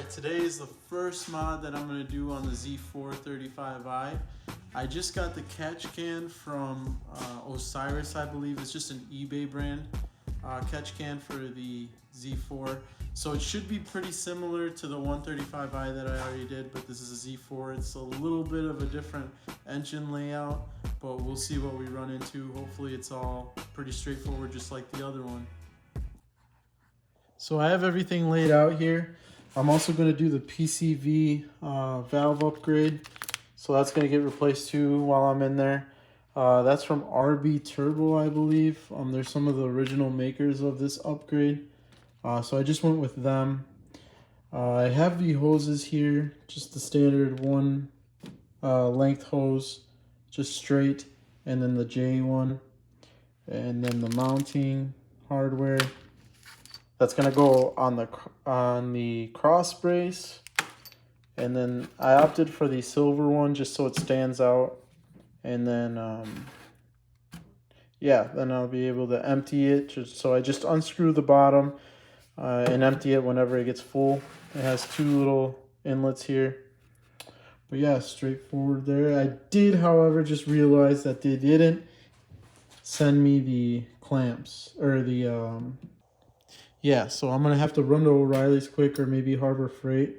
Alright, today is the first mod that I'm going to do on the Z4 35i. I just got the catch can from Osiris, I believe. It's just an eBay brand catch can for the Z4. So it should be pretty similar to the 135i that I already did, but this is a Z4. It's a little bit of a different engine layout, but we'll see what we run into. Hopefully it's all pretty straightforward, just like the other one. So I have everything laid out here. I'm also going to do the PCV valve upgrade. So that's going to get replaced too while I'm in there. That's from RB Turbo, I believe. They're some of the original makers of this upgrade. So I just went with them. I have the hoses here, just the standard one length hose, just straight, and then the J one, and then the mounting hardware. That's gonna go on the cross brace, and then I opted for the silver one just so it stands out. And then yeah, then I'll be able to empty it. So I just unscrew the bottom and empty it whenever it gets full. It has two little inlets here. But yeah, straightforward there. I did, however, just realize that they didn't send me the clamps or the yeah, so I'm going to have to run to O'Reilly's quick, or maybe Harbor Freight.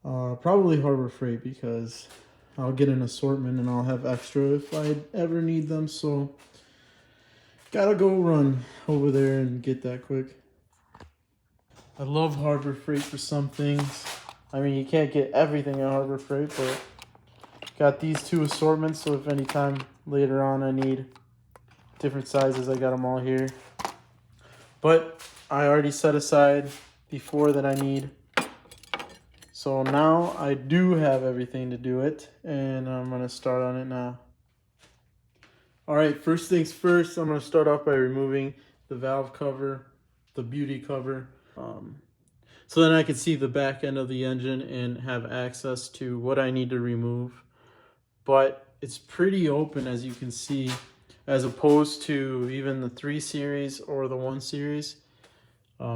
Probably Harbor Freight, because I'll get an assortment and I'll have extra if I ever need them. So, gotta go run over there and get that quick. I love Harbor Freight for some things. I mean, you can't get everything at Harbor Freight, but got these two assortments, so if anytime later on I need different sizes, I got them all here. But I already set aside the 4 that I need. So now I do have everything to do it, and I'm going to start on it now. Alright, first things first, I'm going to start off by removing the valve cover, the beauty cover. So then I can see the back end of the engine and have access to what I need to remove. But it's pretty open, as you can see, as opposed to even the 3 Series or the 1 Series.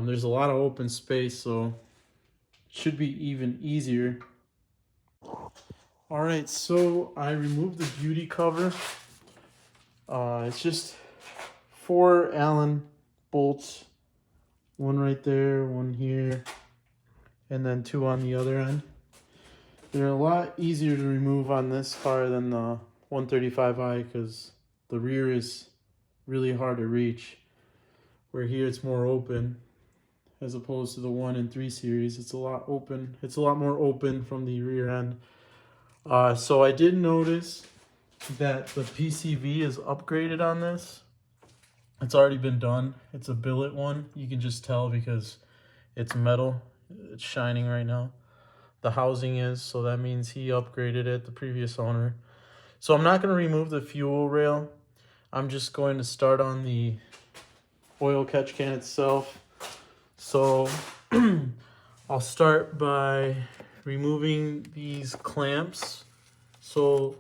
There's a lot of open space, so it should be even easier. Alright, so I removed the beauty cover. It's just 4 Allen bolts. One right there, one here, and then 2 on the other end. They're a lot easier to remove on this car than the 135i, because the rear is really hard to reach. Where here it's more open. As opposed to the 1 and 3 Series, it's a lot open. It's a lot more open from the rear end. So I did notice that the PCV is upgraded on this. It's already been done. It's a billet one. You can just tell because it's metal. It's shining right now. The housing is, so that means he upgraded it, the previous owner. So I'm not going to remove the fuel rail. I'm just going to start on the oil catch can itself. So I'll start by removing these clamps. So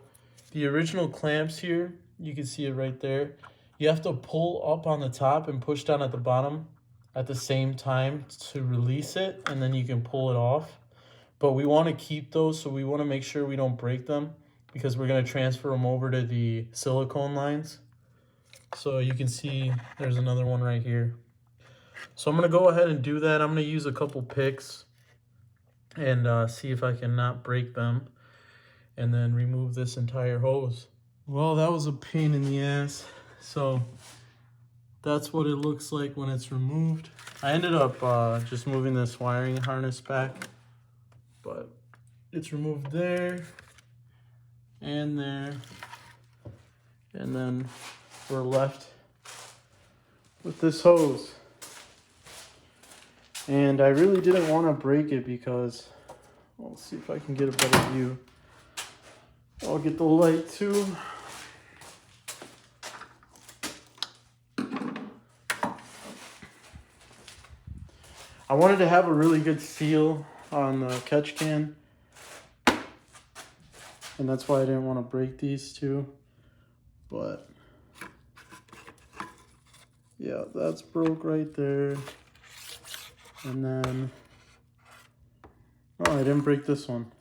the original clamps here, you can see it right there. You have to pull up on the top and push down at the bottom at the same time to release it, and then you can pull it off. But we want to keep those, so we want to make sure we don't break them, because we're going to transfer them over to the silicone lines. So you can see there's another one right here. So I'm going to go ahead and do that. I'm going to use a couple picks and see if I can not break them, and then remove this entire hose. Well, that was a pain in the ass. So that's what it looks like when it's removed. I ended up just moving this wiring harness back, but it's removed there and there. And then we're left with this hose. And I really didn't want to break it because, well, let's see if I can get a better view. I'll get the light too. I wanted to have a really good seal on the catch can, and that's why I didn't want to break these two. But yeah, that's broke right there. And then Oh, I didn't break this one.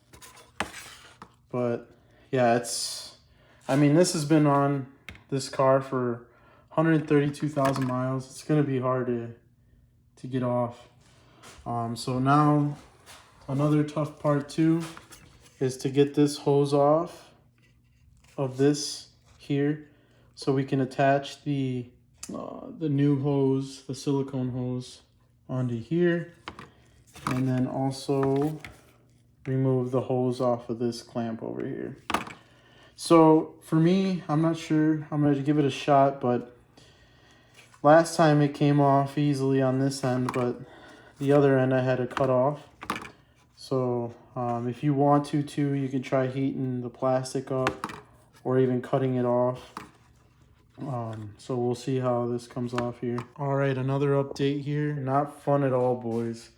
But yeah, I mean, this has been on this car for 132,000 miles. It's gonna be hard to get off. So now another tough part too is to get this hose off of this here, so we can attach the new hose, the silicone hose, onto here, and then also remove the hose off of this clamp over here. So for me, I'm not sure. I'm gonna give it a shot, but last time it came off easily on this end, but the other end I had to cut off. So if you want to too, you can try heating the plastic up or even cutting it off. So we'll see how this comes off here. All right, another update here. Not fun at all, boys.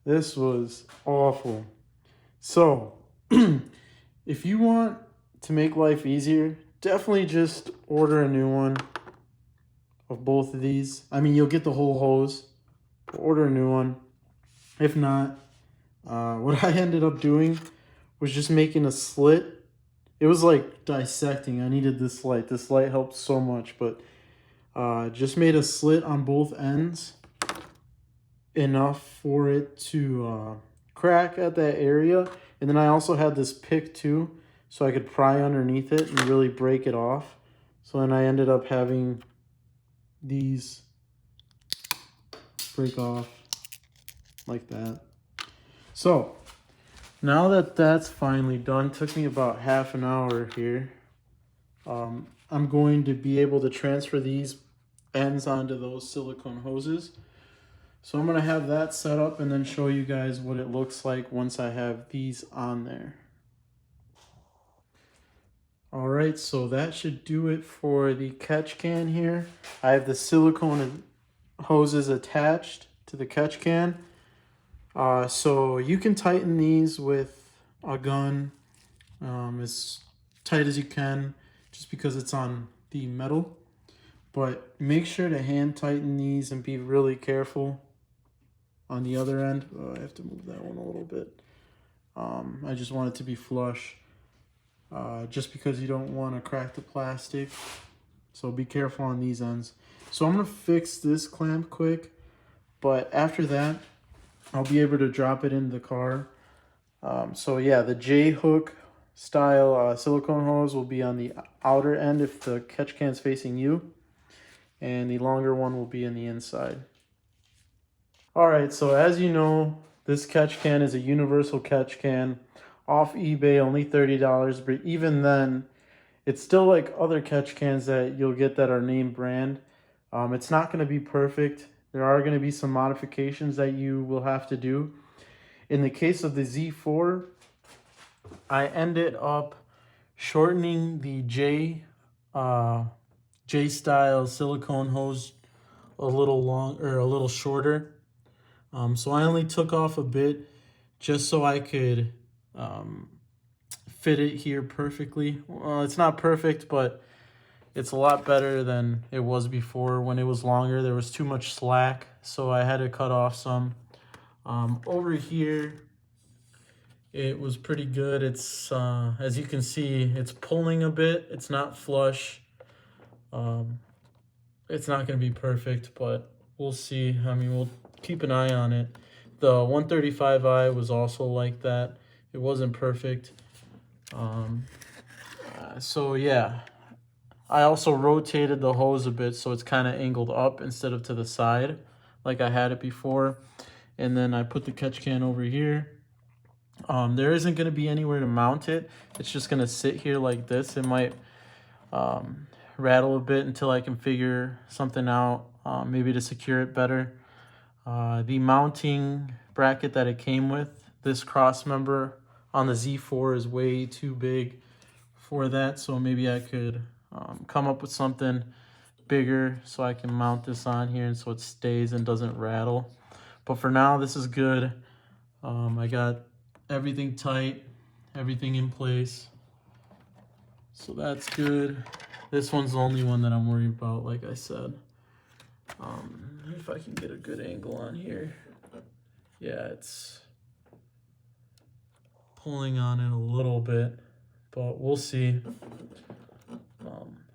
This was awful. So if you want to make life easier, definitely just order a new one of both of these. I mean, you'll get the whole hose. Order a new one. If not, what I ended up doing was just making a slit. It was like dissecting. I needed this light. This light helped so much, but just made a slit on both ends, enough for it to crack at that area. And then I also had this pick too, so I could pry underneath it and really break it off. So then I ended up having these break off like that. So now that that's finally done, took me about half an hour here. I'm going to be able to transfer these ends onto those silicone hoses. So I'm going to have that set up and then show you guys what it looks like once I have these on there. All right, so that should do it for the catch can here. I have the silicone hoses attached to the catch can. So you can tighten these with a gun as tight as you can, just because it's on the metal. But make sure to hand tighten these and be really careful on the other end. Oh, I have to move that one a little bit. I just want it to be flush, just because you don't want to crack the plastic. So be careful on these ends. So I'm going to fix this clamp quick, but after that, I'll be able to drop it in the car. So yeah, the J-hook style silicone hose will be on the outer end if the catch can's facing you, and the longer one will be in the inside. All right, so as you know, this catch can is a universal catch can. Off eBay, only $30, but even then, it's still like other catch cans that you'll get that are name brand. It's not going to be perfect. There are going to be some modifications that you will have to do. In the case of the Z4, I ended up shortening the J-style silicone hose a little shorter. So I only took off a bit just so I could fit it here perfectly. Well, it's not perfect, but it's a lot better than it was before. When it was longer, there was too much slack, so I had to cut off some. Over here, it was pretty good. It's as you can see, it's pulling a bit. It's not flush. It's not going to be perfect, but we'll see. I mean, we'll keep an eye on it. The 135i was also like that. It wasn't perfect. So yeah, I also rotated the hose a bit so it's kind of angled up instead of to the side like I had it before. And then I put the catch can over here. There isn't going to be anywhere to mount it. It's just going to sit here like this. It might rattle a bit until I can figure something out, maybe to secure it better. The mounting bracket that it came with, this cross member on the Z4 is way too big for that, so maybe I could come up with something bigger so I can mount this on here and so it stays and doesn't rattle. But for now, this is good. I got everything tight, everything in place, so that's good. This one's the only one that I'm worried about, like I said. If I can get a good angle on here. Yeah, it's pulling on it a little bit, but we'll see.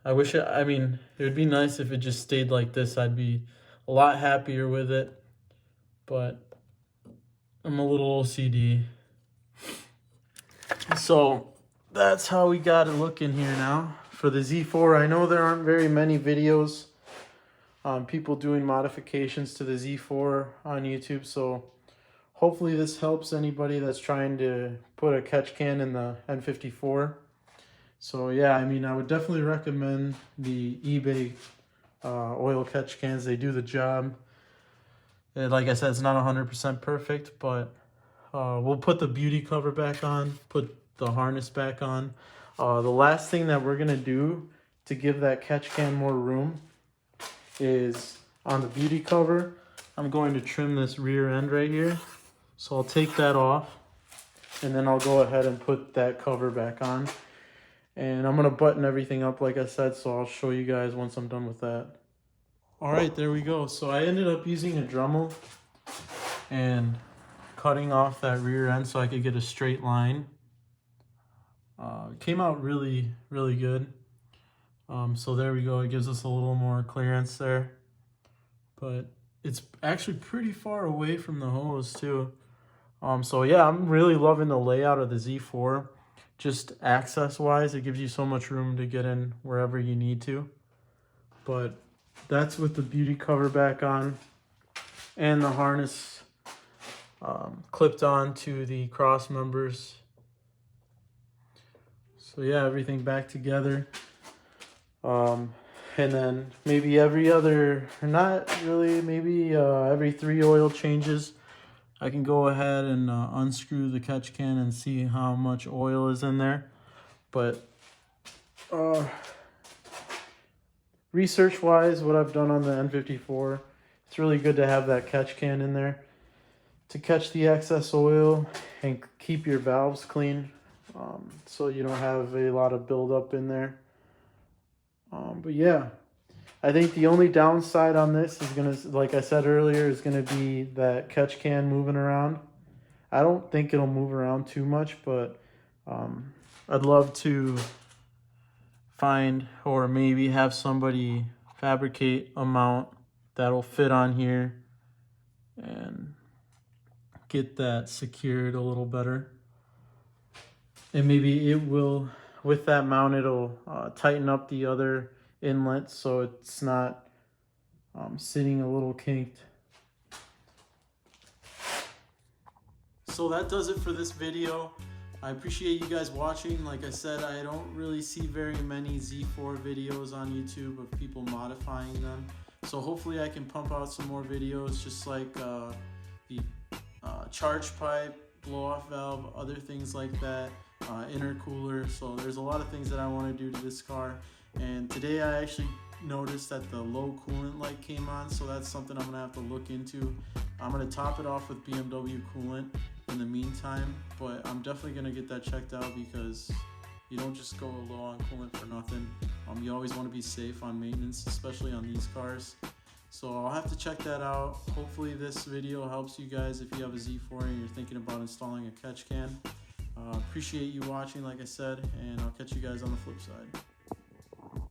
I wish I mean, it would be nice if it just stayed like this. I'd be a lot happier with it, but I'm a little OCD. So that's how we got it looking here now for the Z4. I know there aren't very many videos on people doing modifications to the Z4 on YouTube, so hopefully this helps anybody that's trying to put a catch can in the N54. So yeah, I mean, I would definitely recommend the eBay oil catch cans. They do the job. And like I said, it's not 100% perfect, but we'll put the beauty cover back on, put the harness back on. The last thing that we're gonna do to give that catch can more room is on the beauty cover, I'm going to trim this rear end right here. So I'll take that off, and then I'll go ahead and put that cover back on. And I'm gonna button everything up like I said, so I'll show you guys once I'm done with that. All right, there we go. So I ended up using a Dremel and cutting off that rear end so I could get a straight line. It came out really, really good. So there we go. It gives us a little more clearance there. But it's actually pretty far away from the hose too. So yeah, I'm really loving the layout of the Z4. Just access wise, it gives you so much room to get in wherever you need to. But that's with the beauty cover back on and the harness clipped on to the cross members. So yeah, everything back together. And then maybe every other, or not really, maybe every 3 oil changes, I can go ahead and unscrew the catch can and see how much oil is in there. But research-wise, what I've done on the N54, it's really good to have that catch can in there to catch the excess oil and keep your valves clean, so you don't have a lot of buildup in there. But yeah, I think the only downside on this is gonna, like I said earlier, is gonna be that catch can moving around. I don't think it'll move around too much, but I'd love to find or maybe have somebody fabricate a mount that'll fit on here and get that secured a little better. And maybe it will, with that mount, it'll tighten up the other inlet so it's not sitting a little kinked. So that does it for this video. I appreciate you guys watching. Like I said, I don't really see very many Z4 videos on YouTube of people modifying them. So hopefully I can pump out some more videos, just like the charge pipe, blow-off valve, other things like that, intercooler. So there's a lot of things that I want to do to this car. And today I actually noticed that the low coolant light came on, so that's something I'm going to have to look into. I'm going to top it off with BMW coolant in the meantime, but I'm definitely going to get that checked out because you don't just go low on coolant for nothing. You always want to be safe on maintenance, especially on these cars. So I'll have to check that out. Hopefully this video helps you guys if you have a Z4 and you're thinking about installing a catch can. Appreciate you watching, like I said, and I'll catch you guys on the flip side.